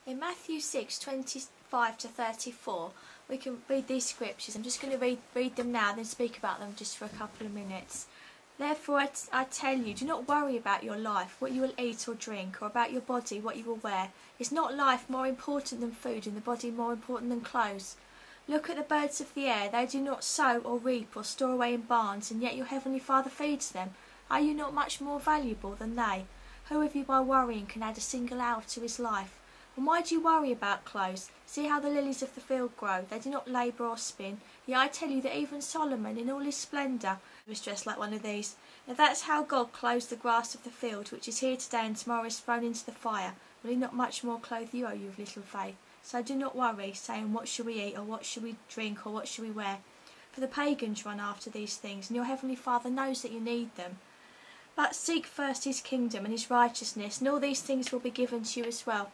In Matthew 6:25 to 34, we can read these scriptures. I'm just going to read them now, then speak about them just for a couple of minutes. Therefore I tell you, do not worry about your life, what you will eat or drink, or about your body, what you will wear. Is not life more important than food, and the body more important than clothes? Look at the birds of the air. They do not sow or reap or store away in barns, and yet your heavenly Father feeds them. Are you not much more valuable than they? Who of you by worrying can add a single hour to his life? And why do you worry about clothes? See how the lilies of the field grow. They do not labour or spin. Yet I tell you that even Solomon in all his splendour was dressed like one of these. If that's how God clothes the grass of the field, which is here today and tomorrow is thrown into the fire, will he not much more clothe you, O you of little faith? So do not worry, saying, what shall we eat, or what shall we drink, or what shall we wear? For the pagans run after these things, and your heavenly Father knows that you need them. But seek first his kingdom and his righteousness, and all these things will be given to you as well.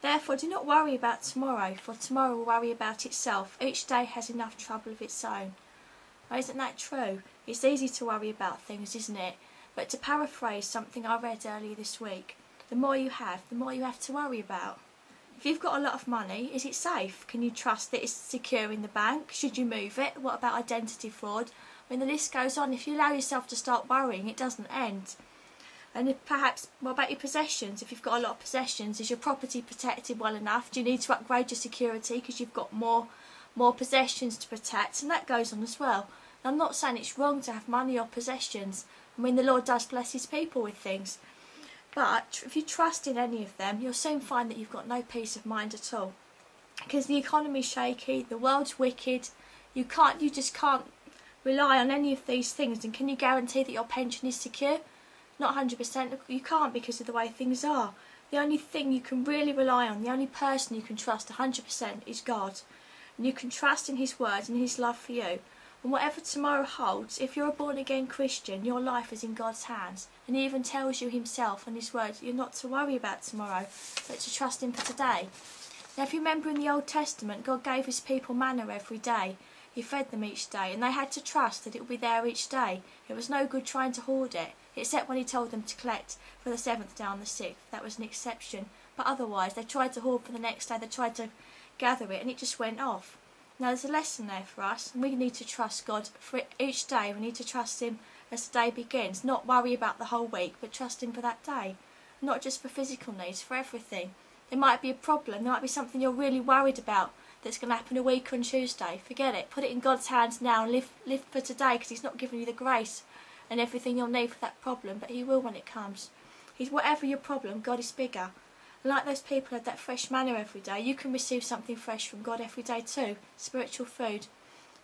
Therefore do not worry about tomorrow, for tomorrow will worry about itself. Each day has enough trouble of its own. Oh, isn't that true? It's easy to worry about things, isn't it? But to paraphrase something I read earlier this week, the more you have to worry about. If you've got a lot of money, is it safe? Can you trust that it's secure in the bank? Should you move it? What about identity fraud? When the list goes on, if you allow yourself to start worrying, it doesn't end. And if perhaps, what about your possessions? If you've got a lot of possessions, is your property protected well enough? Do you need to upgrade your security because you've got more possessions to protect? And that goes on as well. And I'm not saying it's wrong to have money or possessions. I mean, the Lord does bless his people with things. But if you trust in any of them, you'll soon find that you've got no peace of mind at all. Because the economy's shaky, the world's wicked, you just can't rely on any of these things. And can you guarantee that your pension is secure? Not 100%, you can't because of the way things are. The only thing you can really rely on, the only person you can trust 100% is God. And you can trust in his word and his love for you. And whatever tomorrow holds, if you're a born-again Christian, your life is in God's hands. And he even tells you himself and his word, you're not to worry about tomorrow, but to trust him for today. Now if you remember in the Old Testament, God gave his people manna every day. He fed them each day, and they had to trust that it would be there each day. It was no good trying to hoard it, except when he told them to collect for the 7th day and the 6th. That was an exception. But otherwise, they tried to hoard for the next day, they tried to gather it, and it just went off. Now there's a lesson there for us, and we need to trust God for each day. We need to trust him as the day begins, not worry about the whole week, but trust him for that day. Not just for physical needs, for everything. There might be a problem, there might be something you're really worried about that's going to happen a week on Tuesday. Forget it, put it in God's hands now and live for today, because he's not giving you the grace and everything you'll need for that problem, but he will when it comes. Whatever your problem, God is bigger. And like those people who had that fresh manna every day, you can receive something fresh from God every day too, spiritual food.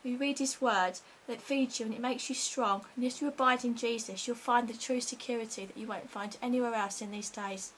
You read his word that feeds you and it makes you strong, and as you abide in Jesus, you'll find the true security that you won't find anywhere else in these days.